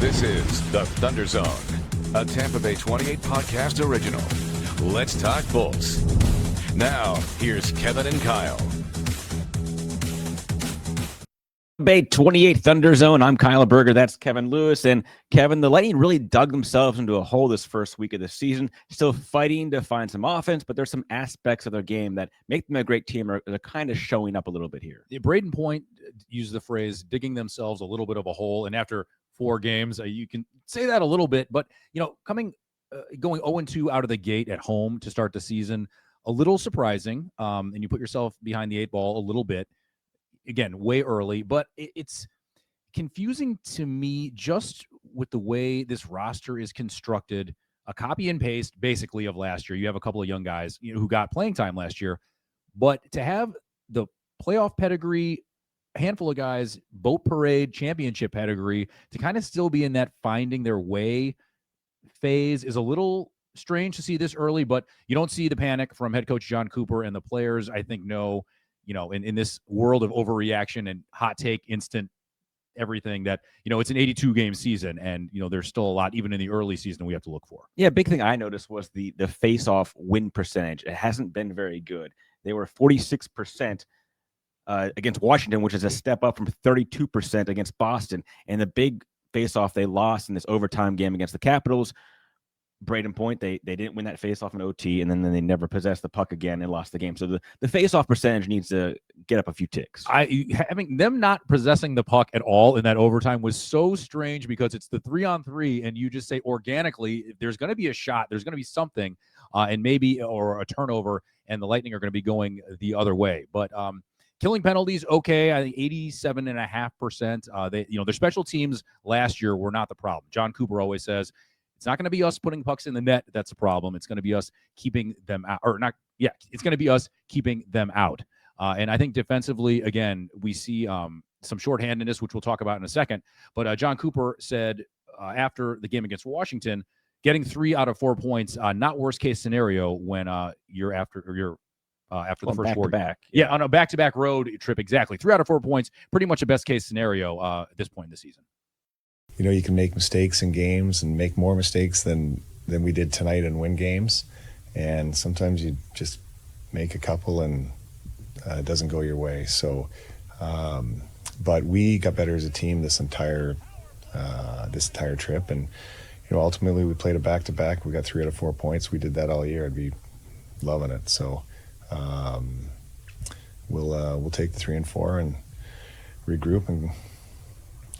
This is the Thunder Zone, a Tampa Bay 28 podcast original. Let's talk Bulls. Now, here's Kevin and Kyle. Bay 28 Thunder Zone. I'm Kyle Berger. That's Kevin Lewis. And Kevin, the Lightning really dug themselves into a hole this first week of the season. Still fighting to find some offense, but there's some aspects of their game that make them a great team. They're kind of showing up a little bit here. Yeah, Braden Point used the phrase digging themselves a little bit of a hole. And after 4 games, you can say that a little bit. But, going 0-2 out of the gate at home to start the season, a little surprising. And you put yourself behind the 8 ball a little bit. Again, way early, but it's confusing to me just with the way this roster is constructed. A copy and paste, basically, of last year. You have a couple of young guys who got playing time last year, but to have the playoff pedigree, a handful of guys, boat parade, championship pedigree, to kind of still be in that finding their way phase is a little strange to see this early, but you don't see the panic from head coach John Cooper, and the players, I think, know in this world of overreaction and hot take, instant everything, that, it's an 82-game season, and, there's still a lot, even in the early season, we have to look for. Yeah, big thing I noticed was the face-off win percentage. It hasn't been very good. They were 46% against Washington, which is a step up from 32% against Boston. And the big face-off they lost in this overtime game against the Capitals, Braden Point, they didn't win that face-off in OT, and then they never possessed the puck again and lost the game. So the face-off percentage needs to get up a few ticks. Having them not possessing the puck at all in that overtime was so strange, because it's the 3-on-3, and you just say organically, if there's going to be a shot, there's going to be something, and maybe or a turnover, and the Lightning are going to be going the other way. But killing penalties, okay, I think 87.5%. Their special teams last year were not the problem. John Cooper always says, it's not going to be us putting pucks in the net that's a problem. It's going to be us keeping them out. It's going to be us keeping them out. And I think defensively, again, we see some shorthandedness, which we'll talk about in a second. But John Cooper said after the game against Washington, getting 3 out of 4 points, not worst case scenario when you're after the first 4 back. Yeah, on a back-to-back road trip, exactly. 3 out of 4 points, pretty much a best case scenario at this point in the season. You can make mistakes in games and make more mistakes than we did tonight and win games. And sometimes you just make a couple and it doesn't go your way. So, but we got better as a team this entire trip. And, ultimately we played a back-to-back. We got 3 out of 4 points. We did that all year. I'd be loving it. So we'll take the 3 and 4 and regroup and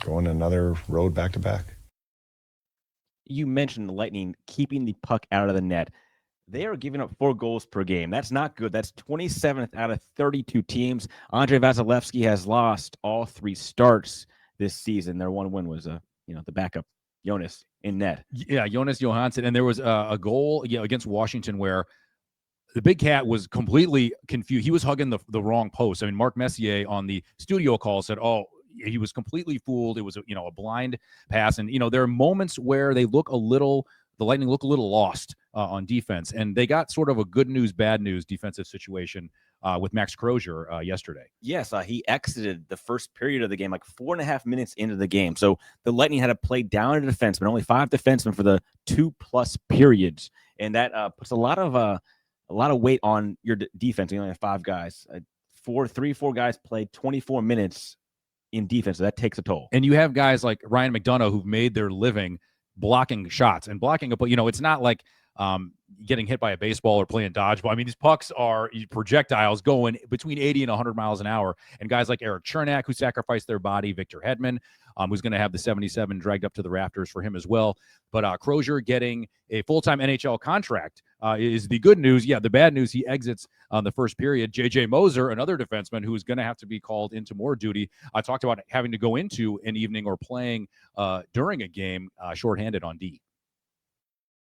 go on another road back-to-back. You mentioned the Lightning keeping the puck out of the net. They are giving up 4 goals per game. That's not good. That's 27th out of 32 teams. Andrei Vasilevsky has lost all 3 starts this season. Their one win was, the backup Jonas in net. Yeah, Jonas Johansson. And there was a goal against Washington where the big cat was completely confused. He was hugging the wrong post. I mean, Mark Messier on the studio call said, he was completely fooled. It was a blind pass. And, there are moments where the Lightning look a little lost on defense. And they got sort of a good news, bad news defensive situation with Max Crozier yesterday. Yes, he exited the first period of the game, like 4.5 minutes into the game. So the Lightning had to play down a defenseman, only 5 defensemen for the 2+ periods. And that puts a lot of weight on your defense. You only have 5 guys. 4 guys played 24 minutes in defense, so that takes a toll. And you have guys like Ryan McDonough who've made their living blocking shots and blocking it's not like getting hit by a baseball or playing dodgeball. I mean, these pucks are projectiles going between 80 and 100 miles an hour. And guys like Eric Chernak, who sacrificed their body, Victor Hedman, who's going to have the 77 dragged up to the rafters for him as well. But Crozier getting a full-time NHL contract is the good news. Yeah, the bad news, he exits the first period. J.J. Moser, another defenseman who is going to have to be called into more duty, talked about having to go into an evening or playing during a game shorthanded on D.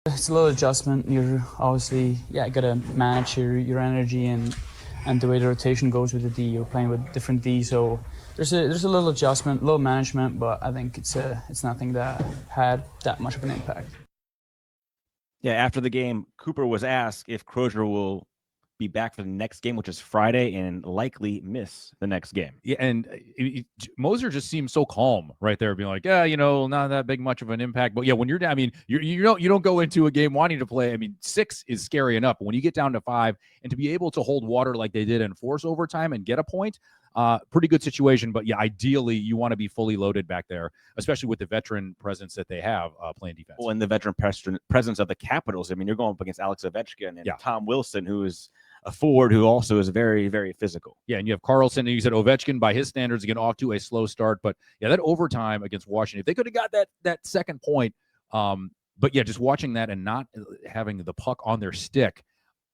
It's a little adjustment. You're obviously, got to manage your energy and the way the rotation goes with the D. You're playing with different D, so there's a little adjustment, a little management, but I think it's nothing that had that much of an impact. Yeah, after the game, Cooper was asked if Crozier will be back for the next game, which is Friday, and likely miss the next game. Yeah, and Moser just seems so calm right there, being like, yeah, not that big much of an impact. But yeah, when you're down, I mean, you don't go into a game wanting to play. I mean, 6 is scary enough, but when you get down to 5, and to be able to hold water like they did and force overtime and get a point, pretty good situation. But yeah, ideally you want to be fully loaded back there, especially with the veteran presence that they have playing defense. Well, and the veteran presence of the Capitals. I mean, you're going up against Alex Ovechkin and Tom Wilson, who is a forward who also is very, very physical. Yeah, and you have Carlson, and you said Ovechkin, by his standards, again, off to a slow start. But yeah, that overtime against Washington, if they could have got that second point, but yeah, just watching that and not having the puck on their stick,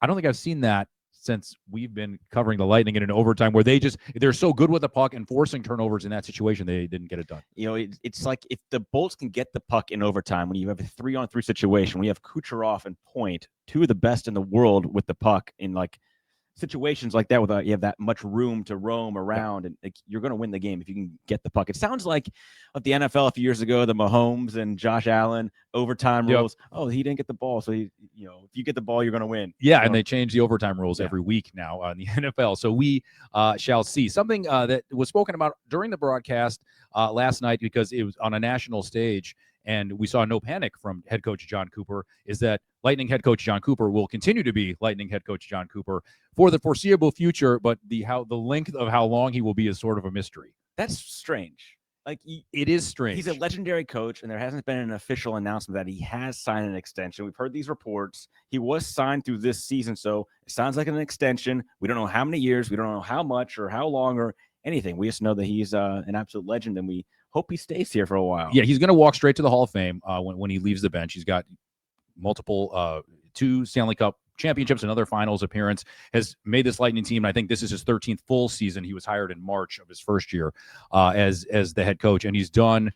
I don't think I've seen that since we've been covering the Lightning in an overtime, where they're so good with the puck and forcing turnovers in that situation, they didn't get it done. It's like if the Bolts can get the puck in overtime, when you have a 3-on-3 situation, when you have Kucherov and Point, 2 of the best in the world with the puck in like situations like that, without you have that much room to roam around, and you're going to win the game if you can get the puck. It sounds like of the NFL a few years ago, the Mahomes and Josh Allen overtime rules. Oh, he didn't get the ball, so if you get the ball, you're going to win. Yeah, and they change the overtime rules every week now in the NFL. So we shall see. Something that was spoken about during the broadcast last night, because it was on a national stage, and we saw no panic from head coach John Cooper, is that Lightning head coach John Cooper will continue to be Lightning head coach John Cooper for the foreseeable future, but the length of how long he will be is sort of a mystery. That's strange. Like, it is strange. He's a legendary coach, and there hasn't been an official announcement that he has signed an extension. We've heard these reports. He was signed through this season, so it sounds like an extension. We don't know how many years. We don't know how much or how long or anything. We just know that he's an absolute legend, and we hope he stays here for a while. Yeah, he's going to walk straight to the Hall of Fame when he leaves the bench. He's got multiple 2 Stanley Cup championships, another finals appearance, has made this Lightning team. And I think this is his 13th full season. He was hired in March of his first year as the head coach, and he's done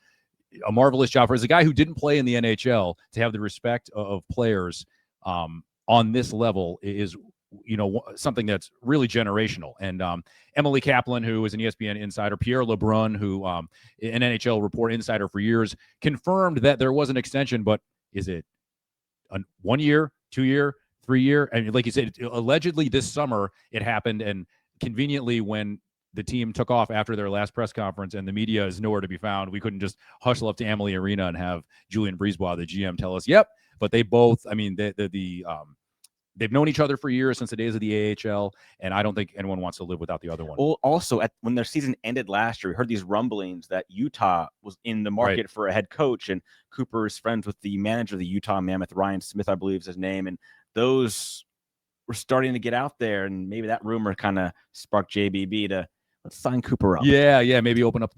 a marvelous job. As a guy who didn't play in the NHL, to have the respect of players on this level is something that's really generational. And Emily Kaplan, who is an ESPN insider, Pierre LeBrun, who an NHL report insider for years, confirmed that there was an extension. But is it 1 year, 2 year, 3 year? And like you said, allegedly this summer it happened, and conveniently when the team took off after their last press conference and the media is nowhere to be found, we couldn't just hustle up to Amalie Arena and have Julian Brisebois, the GM, tell us, yep. But they both, I mean, they've known each other for years, since the days of the AHL, and I don't think anyone wants to live without the other one. Well, also, when their season ended last year, we heard these rumblings that Utah was in the market for a head coach, and Cooper is friends with the manager of the Utah Mammoth, Ryan Smith, I believe is his name, and those were starting to get out there, and maybe that rumor kind of sparked JBB to let's sign Cooper up. Yeah, maybe open up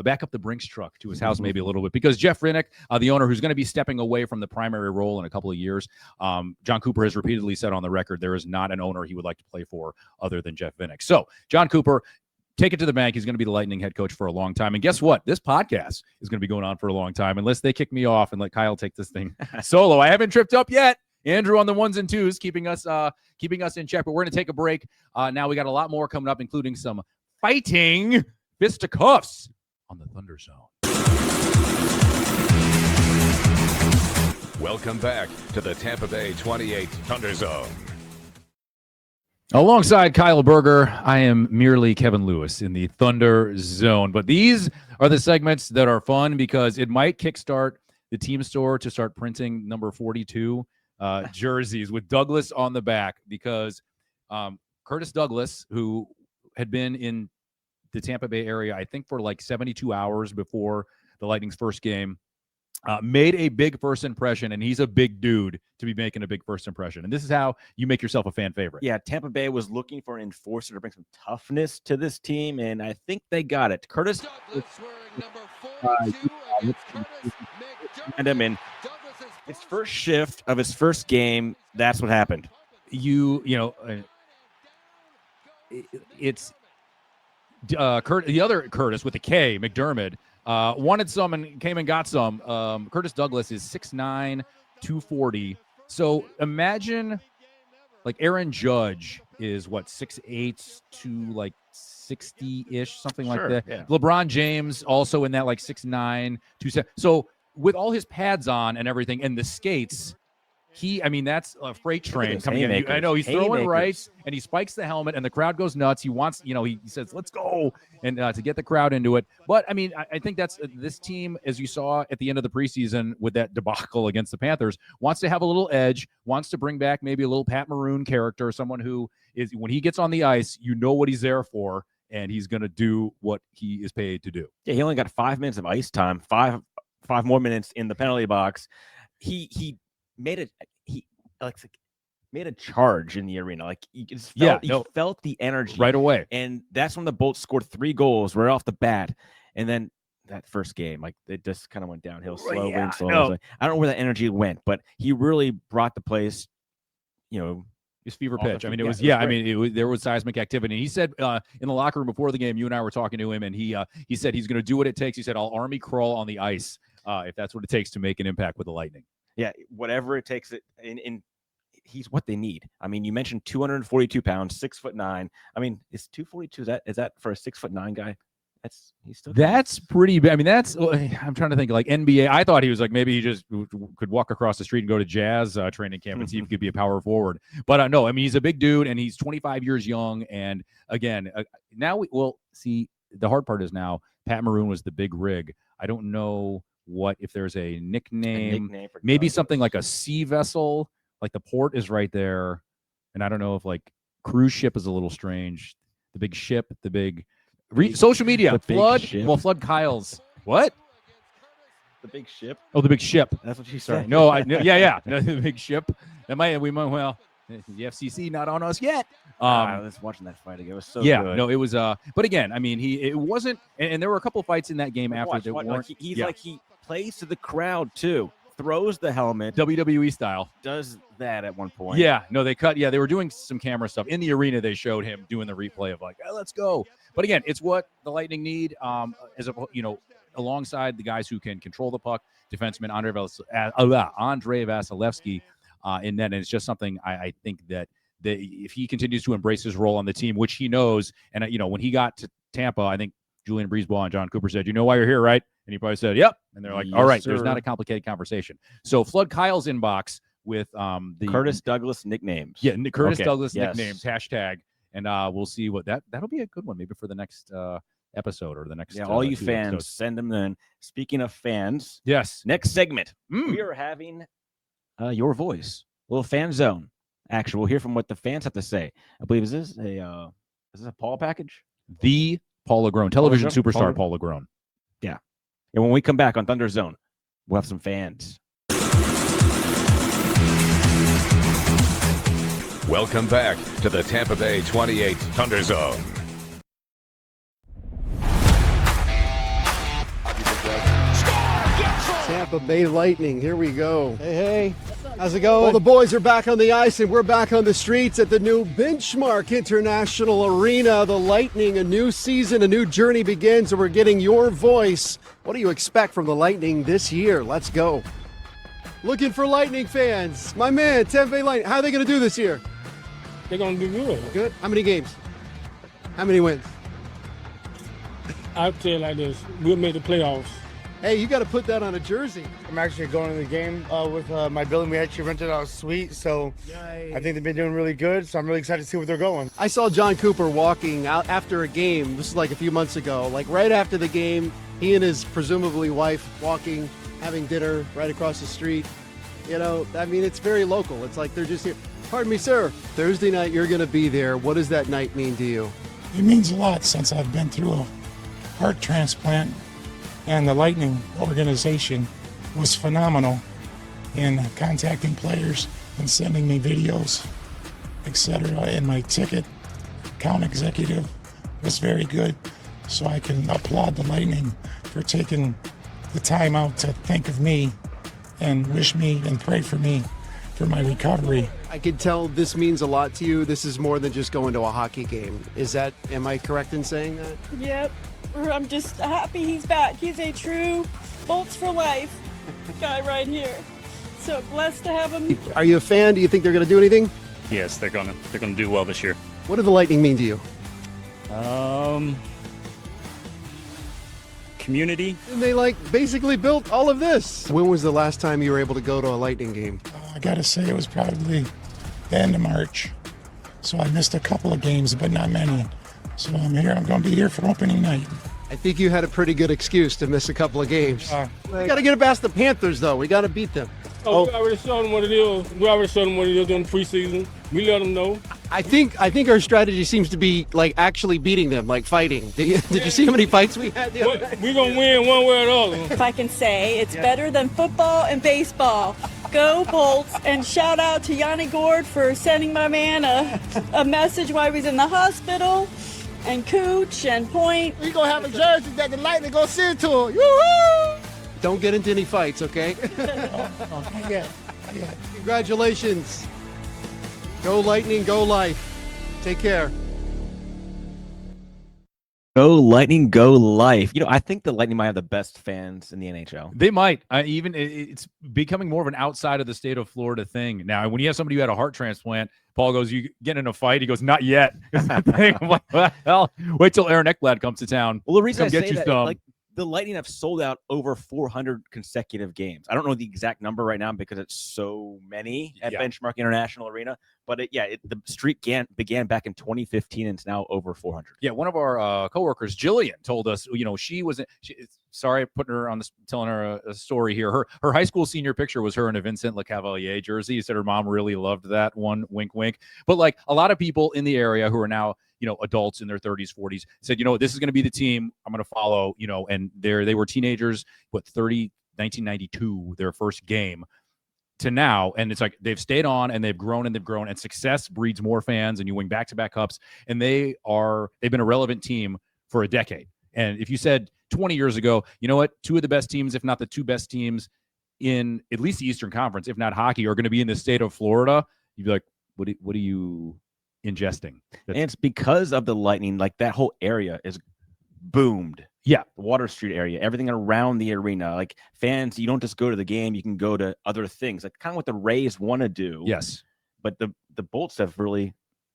back up the Brinks truck to his house maybe a little bit, because Jeff Rinnick, the owner, who's going to be stepping away from the primary role in a couple of years, John Cooper has repeatedly said on the record there is not an owner he would like to play for other than Jeff Rinnick. So John Cooper, take it to the bank. He's going to be the Lightning head coach for a long time. And guess what? This podcast is going to be going on for a long time, unless they kick me off and let Kyle take this thing solo. I haven't tripped up yet. Andrew on the 1s and 2s, keeping us in check. But we're going to take a break. Now we got a lot more coming up, including some fighting fisticuffs on the Thunder Zone. Welcome back to the Tampa Bay 28 Thunder Zone. Alongside Kyle Berger, I am merely Kevin Lewis in the Thunder Zone. But these are the segments that are fun, because it might kickstart the team store to start printing number 42 jerseys with Douglas on the back, because Curtis Douglas, who had been in the Tampa Bay area, I think for like 72 hours before the Lightning's first game, made a big first impression, and he's a big dude to be making a big first impression. And this is how you make yourself a fan favorite. Yeah, Tampa Bay was looking for an enforcer to bring some toughness to this team, and I think they got it. Curtis Douglas wearing number 42 and him in his first shift of his first game. That's what happened. It's the other Curtis with a K, McDermott, wanted some and came and got some. Curtis Douglas is 6'9", 240. So imagine, like, Aaron Judge is what, 6'8" to like 60-ish, something like that. Yeah. LeBron James also in that like 6'9", 270. So with all his pads on and everything and the skates, I mean, that's a freight train those coming in. haymakers. I know he's throwing Haymakers. rights and he spikes the helmet and the crowd goes nuts. He wants, he says, let's go. And to get the crowd into it. But I mean, I think that's this team, as you saw at the end of the preseason with that debacle against the Panthers, wants to have a little edge, wants to bring back maybe a little Pat Maroon character, someone who is, when he gets on the ice, you know what he's there for, and he's going to do what he is paid to do. Yeah, he only got 5 minutes of ice time, five more minutes in the penalty box. He made it. He made a charge in the arena. Like he felt the energy right away. And that's when the Bolts scored 3 goals right off the bat. And then that first game, like it just kind of went downhill slowly and slowly. No. I don't know where that energy went, but he really brought the place, his fever all the- pitch. I mean, it yeah, was, it was I great. mean, there was seismic activity. And he said in the locker room before the game, you and I were talking to him, and he said he's going to do what it takes. He said, I'll army crawl on the ice if that's what it takes to make an impact with the Lightning. Yeah, whatever it takes. In he's what they need. I mean, you mentioned 242 pounds, 6'9". I mean, is 242? Is that for a 6'9" guy? That's pretty bad. I mean, I'm trying to think like NBA. I thought he was like, maybe he just could walk across the street and go to Jazz training camp and see if he could be a power forward. But no, I mean, he's a big dude and he's 25 years young. And again, now we'll see. The hard part is now Pat Maroon was the big rig. I don't know if there's a nickname for maybe Douglas. something like a sea vessel, like the port is right there. And I don't know if like cruise ship is a little strange. The big ship, the big social media, The big flood. ship. Well, flood Kyle's. What? The big ship. Oh, the big ship. That's what she Sorry. said. No, yeah. No, the big ship. The FCC not on us yet. I was watching that fight again. It was so yeah, good. no, it was. But again, I mean, it wasn't. And there were a couple of fights in that game after that Watch, weren't. he plays to the crowd too. Throws the helmet. WWE style. Does that at one point. Yeah, no, they cut. Yeah, they were doing some camera stuff in the arena. They showed him doing the replay of like, let's go. But again, it's what the Lightning need. Alongside the guys who can control the puck, defenseman Andre Vasilevsky in net, and it's just something I think that if he continues to embrace his role on the team, which he knows, and when he got to Tampa, I think Julian Breezeball and John Cooper said, "You know why you're here, right?" And he probably said, "Yep." And they're like, Yes, "All right, sir. there's not a complicated conversation." So flood Kyle's inbox with the Curtis Douglas nicknames. Yeah, Curtis Okay, Douglas yes. nicknames hashtag, and we'll see what that'll be a good one maybe for the next episode or the next. Yeah, all you 2 fans, episodes. send them in. Speaking of fans, Yes. next segment, we are having your voice, a little fan zone. Actually, we'll hear from what the fans have to say. I believe is this a Paul package? The Paul Legrone, television Legrone? superstar Paul Legrone. Yeah. And when we come back on Thunder Zone, we'll have some fans. Welcome back to the Tampa Bay 28 Thunder Zone. Tampa Bay Lightning, here we go. Hey, how's it going? Well, the boys are back on the ice and we're back on the streets at the new Benchmark International Arena. The Lightning, a new season, a new journey begins, and we're getting your voice. What do you expect from the Lightning this year? Let's go. Looking for Lightning fans. My man, Tampa Bay Lightning, how are they going to do this year? They're going to do good. Good. How many games? How many wins? I'll tell you like this. We'll make the playoffs. Hey, you got to put that on a jersey. I'm actually going to the game with my building. We actually rented out a suite, so I think they've been doing really good. So I'm really excited to see where they're going. I saw John Cooper walking out after a game. This is like a few months ago. Like right after the game, he and his presumably wife walking, having dinner right across the street. You know, I mean, it's very local. It's like they're just here. Pardon me, sir. Thursday night, you're going to be there. What does that night mean to you? It means a lot since I've been through a heart transplant, and the Lightning organization was phenomenal in contacting players and sending me videos, etc. And my ticket account executive was very good, so I can applaud the Lightning for taking the time out to think of me and wish me and pray for me for my recovery. I can tell this means a lot to you. This is more than just going to a hockey game. Am I correct in saying that? Yep. I'm just happy he's back. He's a true Bolts for life guy right here. So blessed to have him. Are you a fan? Do you think they're going to do anything? Yes, they're gonna do well this year. What do the Lightning mean to you? Community. And they basically built all of this. When was the last time you were able to go to a Lightning game? I got to say it was probably the end of March. So I missed a couple of games, but not many. So I'm here. I'm going to be here for opening night. I think you had a pretty good excuse to miss a couple of games. We got to get past the Panthers, though. We got to beat them. We already showed them what it is. We already showed them what it is during the preseason. We let them know. I think our strategy seems to be like actually beating them, like fighting. Did you see how many fights we had the other night? We're going to win one way or the other. If I can say, it's better than football and baseball. Go Bolts, and shout out to Yanni Gord for sending my man a message while he was in the hospital, and Cooch and Point. We gonna have a jersey that the Lightning gonna send to him. Yoo-hoo! Don't get into any fights, okay? Yeah. Congratulations. Go Lightning, go life. Take care. Go Lightning, go life. I think the Lightning might have the best fans in the NHL. They might. It's becoming more of an outside of the state of Florida thing now. When you have somebody who had a heart transplant, Paul goes, "You get in a fight?" He goes, "Not yet." I'm like, well, wait till Aaron Ekblad comes to town. Well, the reason Come I get say you that, some. like, the Lightning have sold out over 400 consecutive games. I don't know the exact number right now because it's so many at Benchmark International Arena. But the streak began back in 2015 and it's now over 400. Yeah, one of our coworkers, Jillian, told us, she wasn't. Sorry, putting her on telling her a story here. Her high school senior picture was her in a Vincent LeCavalier jersey. He said her mom really loved that one. Wink, wink. But like a lot of people in the area who are now adults in their 30s, 40s said, this is going to be the team I'm going to follow. And they were teenagers. 1992, their first game. To now, and it's like they've stayed on and they've grown, and success breeds more fans, and you win back-to-back cups, and they've been a relevant team for a decade. And if you said 20 years ago, you know what, two of the best teams, if not the two best teams in at least the Eastern Conference, if not hockey, are going to be in the state of Florida, you'd be like, what are you ingesting? And it's because of the Lightning, like that whole area is boomed. Yeah, the Water Street area, everything around the arena. Like fans, you don't just go to the game; you can go to other things, like kind of what the Rays want to do. Yes, but the Bolts have really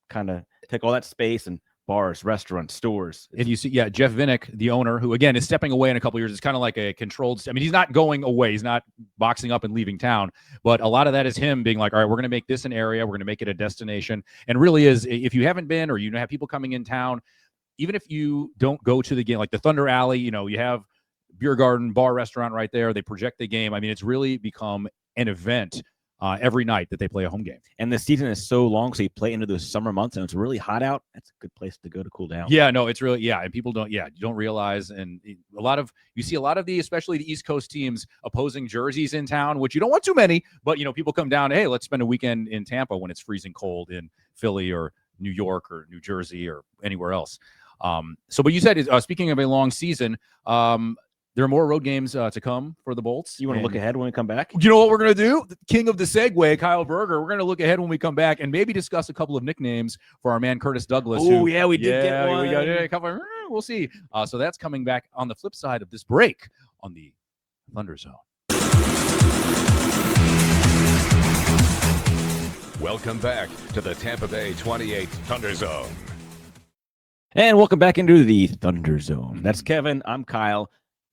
kind of take all that space and bars, restaurants, stores. And you see, Jeff Vinnick, the owner, who again is stepping away in a couple of years. It's kind of like a controlled. I mean, he's not going away. He's not boxing up and leaving town. But a lot of that is him being like, all right, we're going to make this an area. We're going to make it a destination. And really is, if you haven't been or have people coming in town, even if you don't go to the game, like the Thunder Alley, you have beer garden, bar, restaurant right there. They project the game. I mean, it's really become an event every night that they play a home game. And the season is so long, so you play into those summer months, and it's really hot out. That's a good place to go to cool down. Yeah, no, it's really, and people don't realize, and you see a lot of especially the East Coast teams opposing jerseys in town, which you don't want too many, but people come down, hey, let's spend a weekend in Tampa when it's freezing cold in Philly or New York or New Jersey or anywhere else. But you said, speaking of a long season, there are more road games to come for the Bolts. You want to look ahead when we come back? You know what we're going to do? The king of the segue, Kyle Berger. We're going to look ahead when we come back and maybe discuss a couple of nicknames for our man Curtis Douglas. Oh, yeah, we did get one. We got a couple. We'll see. So that's coming back on the flip side of this break on the Thunder Zone. Welcome back to the Tampa Bay 28 Thunder Zone. And welcome back into the Thunder Zone. That's Kevin. I'm Kyle.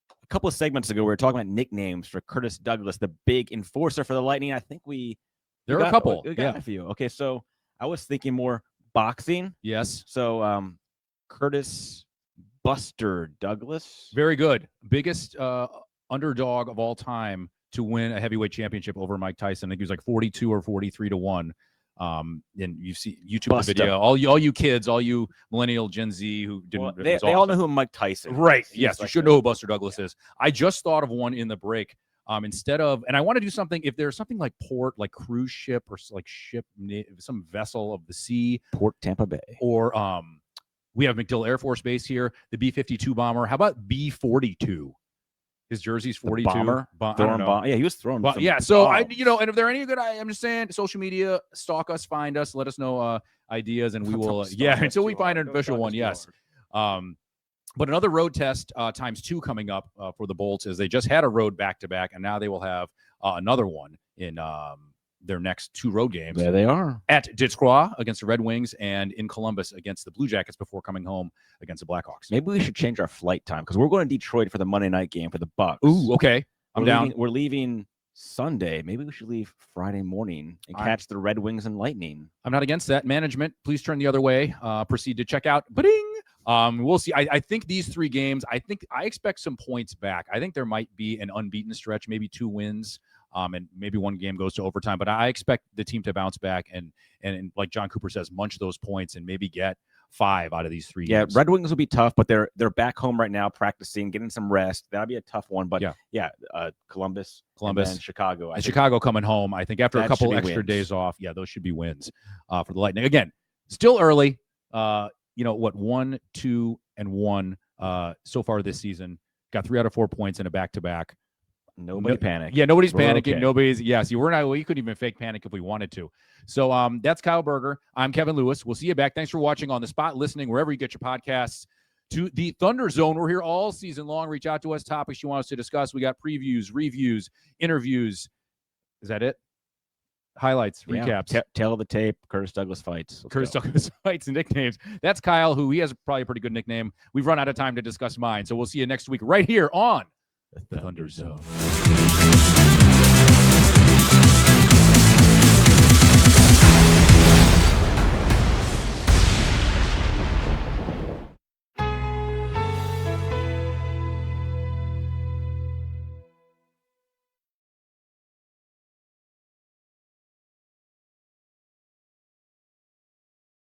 A couple of segments ago, we were talking about nicknames for Curtis Douglas, the big enforcer for the Lightning. I think there are a couple. We got a few. Okay, so I was thinking more boxing. Yes. So Curtis Buster Douglas. Very good. Biggest underdog of all time to win a heavyweight championship over Mike Tyson. I think he was like 42 or 43 to 1. And you see YouTube the video, all you kids, all you millennial Gen Z who didn't, they all know who Mike Tyson is. Right. Yes, you should know who Buster Douglas is. I just thought of one in the break. Instead of, and I want to do something, if there's something like port, like cruise ship or like ship, some vessel of the sea, Port Tampa Bay, or we have MacDill Air Force Base here, the B-52 bomber. How about B-42? His jersey's 42. Bomber. I don't know. Yeah, he was throwing. Yeah. So and if there are any good, I'm just saying, social media, stalk us, find us, let us know ideas, and we will. Until we find an official one. Yes. But another road test ×2 coming up for the Bolts, as they just had a road back-to-back, and now they will have another one in their next two road games. There they are. At Detroit against the Red Wings and in Columbus against the Blue Jackets before coming home against the Blackhawks. Maybe we should change our flight time because we're going to Detroit for the Monday night game for the Bucks. Ooh, okay. I'm down. We're leaving Sunday. Maybe we should leave Friday morning and catch the Red Wings and Lightning. I'm not against that. Management, please turn the other way. Proceed to check out. Ba-ding! We'll see. I think these 3 games, I expect some points back. I think there might be an unbeaten stretch, maybe 2 wins, and maybe 1 game goes to overtime. But I expect the team to bounce back and like John Cooper says, munch those points and maybe get 5 out of these 3 games. Red Wings will be tough, but they're back home right now practicing, getting some rest. That'll be a tough one. But Columbus, and Chicago. Chicago coming home, I think, after a couple extra days off. Yeah, those should be wins for the Lightning. Again, still early. 1, 2, and 1 so far this season. Got 3 out of 4 points in a back-to-back. Nobody panic. Yeah, nobody's panicking. Okay. Nobody's. Yeah, see, we couldn't even fake panic if we wanted to. So that's Kyle Berger. I'm Kevin Lewis. We'll see you back. Thanks for watching On the Spot, listening wherever you get your podcasts. To the Thunder Zone. We're here all season long. Reach out to us. Topics you want us to discuss. We got previews, reviews, interviews. Is that it? Highlights, recaps. Tell of the tape. Curtis Douglas fights. Douglas fights and nicknames. That's Kyle, who he has probably a pretty good nickname. We've run out of time to discuss mine. So we'll see you next week right here on the Thunder Zone.